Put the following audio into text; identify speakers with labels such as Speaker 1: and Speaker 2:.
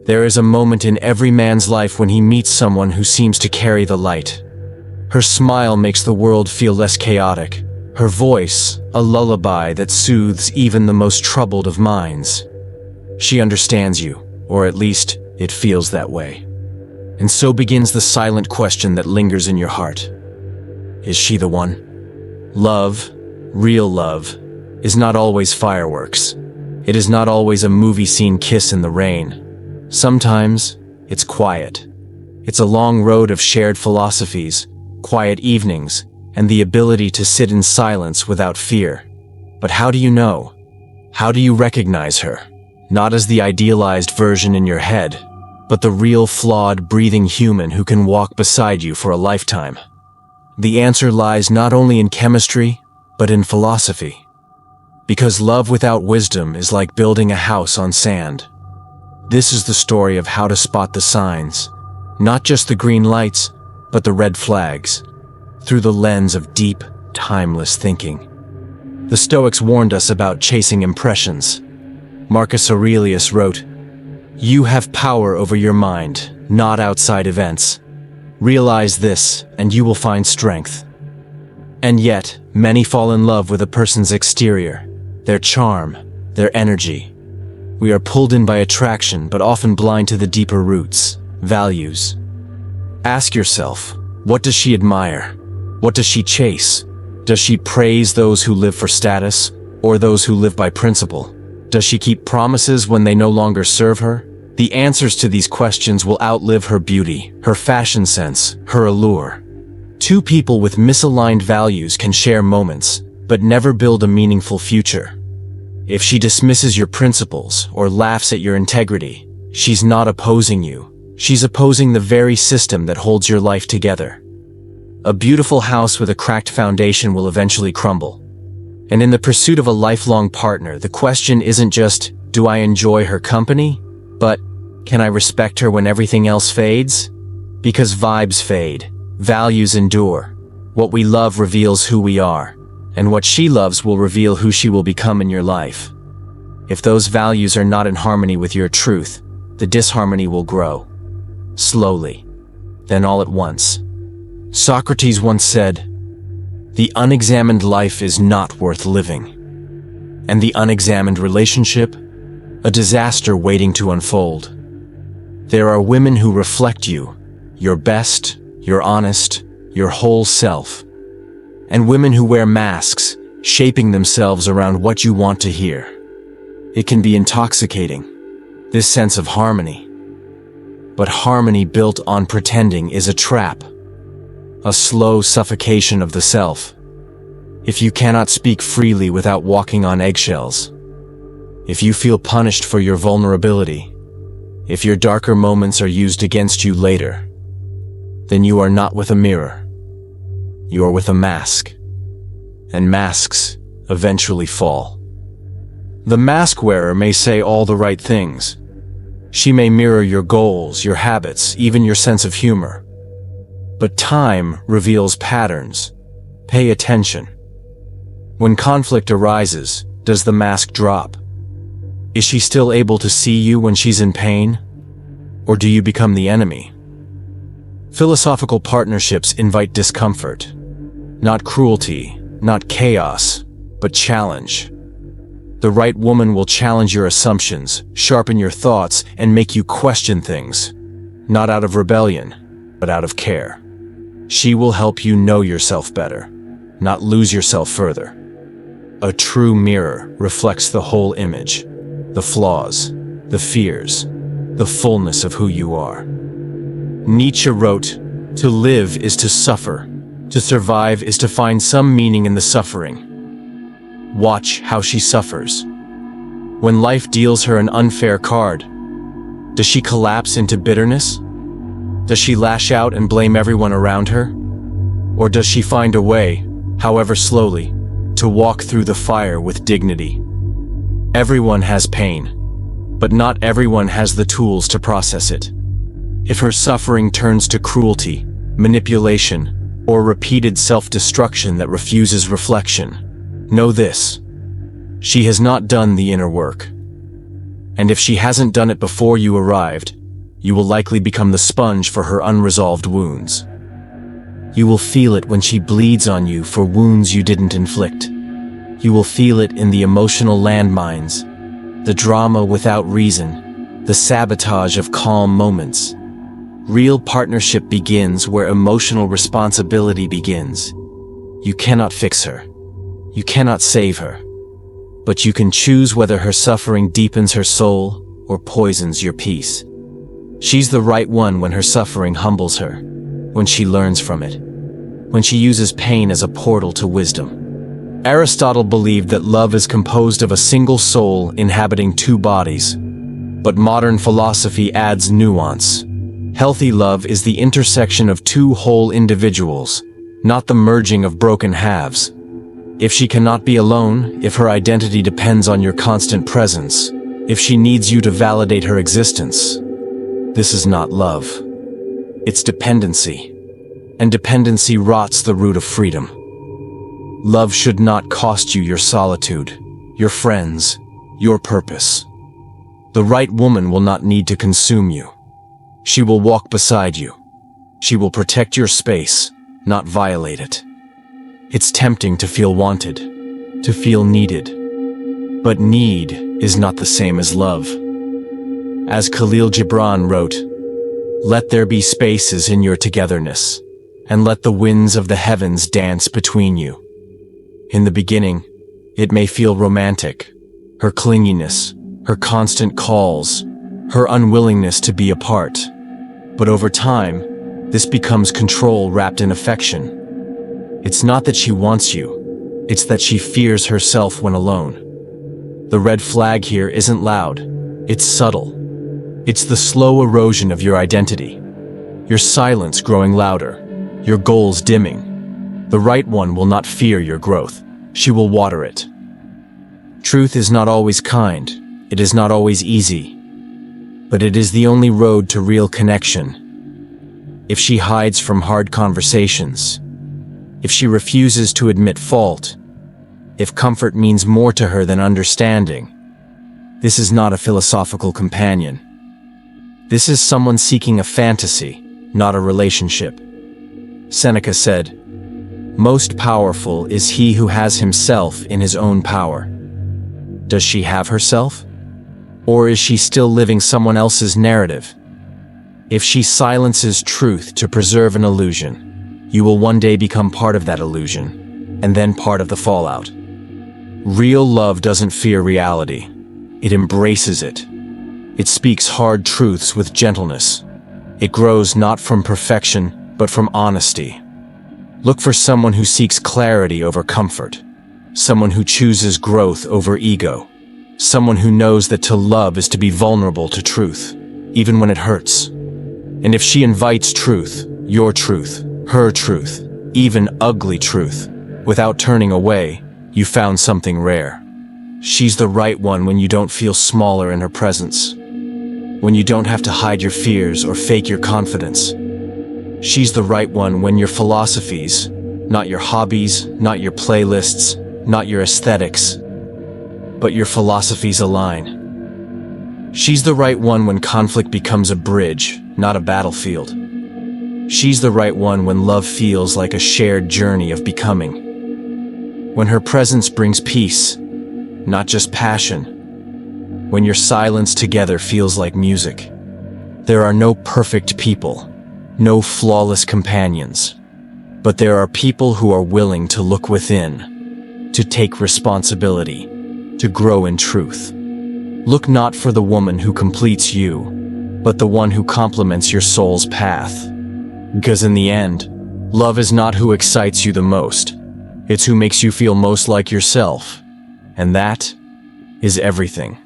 Speaker 1: There is a moment in every man's life when he meets someone who seems to carry the light. Her smile makes the world feel less chaotic. Her voice, a lullaby that soothes even the most troubled of minds. She understands you, or at least it feels that way. And so begins the silent question that lingers in your heart. Is she the one? Love, real love, is not always fireworks. It is not always a movie scene kiss in the rain. Sometimes, it's quiet. It's a long road of shared philosophies, quiet evenings, and the ability to sit in silence without fear. But how do you know? How do you recognize her? Not as the idealized version in your head, but the real flawed, breathing human who can walk beside you for a lifetime. The answer lies not only in chemistry, but in philosophy. Because love without wisdom is like building a house on sand. This is the story of how to spot the signs, not just the green lights, but the red flags, through the lens of deep, timeless thinking. The Stoics warned us about chasing impressions. Marcus Aurelius wrote, "You have power over your mind, not outside events. Realize this, and you will find strength." And yet, many fall in love with a person's exterior, their charm, their energy. We are pulled in by attraction, but often blind to the deeper roots, values. Ask yourself, what does she admire? What does she chase? Does she praise those who live for status, or those who live by principle? Does she keep promises when they no longer serve her? The answers to these questions will outlive her beauty, her fashion sense, her allure. Two people with misaligned values can share moments, but never build a meaningful future. If she dismisses your principles or laughs at your integrity, she's not opposing you. She's opposing the very system that holds your life together. A beautiful house with a cracked foundation will eventually crumble. And in the pursuit of a lifelong partner, the question isn't just, do I enjoy her company? But, can I respect her when everything else fades? Because vibes fade, values endure. What we love reveals who we are, and what she loves will reveal who she will become in your life. If those values are not in harmony with your truth, the disharmony will grow. Slowly, then all at once. Socrates once said, "The unexamined life is not worth living." And the unexamined relationship? A disaster waiting to unfold. There are women who reflect you, your best, your honest, your whole self. And women who wear masks, shaping themselves around what you want to hear. It can be intoxicating, this sense of harmony. But harmony built on pretending is a trap. A slow suffocation of the self. If you cannot speak freely without walking on eggshells. If you feel punished for your vulnerability. If your darker moments are used against you later. Then you are not with a mirror. You are with a mask. And masks eventually fall. The mask wearer may say all the right things. She may mirror your goals, your habits, even your sense of humor. But time reveals patterns. Pay attention. When conflict arises, does the mask drop? Is she still able to see you when she's in pain? Or do you become the enemy? Philosophical partnerships invite discomfort. Not cruelty, not chaos, but challenge. The right woman will challenge your assumptions, sharpen your thoughts, and make you question things. Not out of rebellion, but out of care. She will help you know yourself better, not lose yourself further. A true mirror reflects the whole image, the flaws, the fears, the fullness of who you are. Nietzsche wrote, "To live is to suffer. To survive is to find some meaning in the suffering." Watch how she suffers. When life deals her an unfair card, does she collapse into bitterness? Does she lash out and blame everyone around her? Or does she find a way, however slowly, to walk through the fire with dignity? Everyone has pain, but not everyone has the tools to process it. If her suffering turns to cruelty, manipulation, or repeated self-destruction that refuses reflection, know this: she has not done the inner work. And if she hasn't done it before you arrived, you will likely become the sponge for her unresolved wounds. You will feel it when she bleeds on you for wounds you didn't inflict. You will feel it in the emotional landmines, the drama without reason, the sabotage of calm moments. Real partnership begins where emotional responsibility begins. You cannot fix her. You cannot save her. But you can choose whether her suffering deepens her soul or poisons your peace. She's the right one when her suffering humbles her, when she learns from it, when she uses pain as a portal to wisdom. Aristotle believed that love is composed of a single soul inhabiting two bodies, but modern philosophy adds nuance. Healthy love is the intersection of two whole individuals, not the merging of broken halves. If she cannot be alone, if her identity depends on your constant presence, if she needs you to validate her existence, this is not love. It's dependency. And dependency rots the root of freedom. Love should not cost you your solitude, your friends, your purpose. The right woman will not need to consume you. She will walk beside you. She will protect your space, not violate it. It's tempting to feel wanted, to feel needed. But need is not the same as love. As Khalil Gibran wrote, "Let there be spaces in your togetherness, and let the winds of the heavens dance between you." In the beginning, it may feel romantic, her clinginess, her constant calls, her unwillingness to be apart. But over time, this becomes control wrapped in affection. It's not that she wants you, it's that she fears herself when alone. The red flag here isn't loud, it's subtle. It's the slow erosion of your identity. Your silence growing louder, your goals dimming. The right one will not fear your growth, she will water it. Truth is not always kind, it is not always easy, but it is the only road to real connection. If she hides from hard conversations, if she refuses to admit fault, if comfort means more to her than understanding, this is not a philosophical companion. This is someone seeking a fantasy, not a relationship. Seneca said, "Most powerful is he who has himself in his own power." Does she have herself? Or is she still living someone else's narrative? If she silences truth to preserve an illusion, you will one day become part of that illusion, and then part of the fallout. Real love doesn't fear reality. It embraces it. It speaks hard truths with gentleness. It grows not from perfection, but from honesty. Look for someone who seeks clarity over comfort, someone who chooses growth over ego, someone who knows that to love is to be vulnerable to truth, even when it hurts. And if she invites truth, your truth, her truth, even ugly truth, without turning away, you found something rare. She's the right one when you don't feel smaller in her presence, when you don't have to hide your fears or fake your confidence. She's the right one when your philosophies, not your hobbies, not your playlists, not your aesthetics, but your philosophies align. She's the right one when conflict becomes a bridge, not a battlefield. She's the right one when love feels like a shared journey of becoming. When her presence brings peace, not just passion. When your silence together feels like music. There are no perfect people, no flawless companions. But there are people who are willing to look within, to take responsibility, to grow in truth. Look not for the woman who completes you, but the one who complements your soul's path. Because in the end, love is not who excites you the most. It's who makes you feel most like yourself. And that is everything.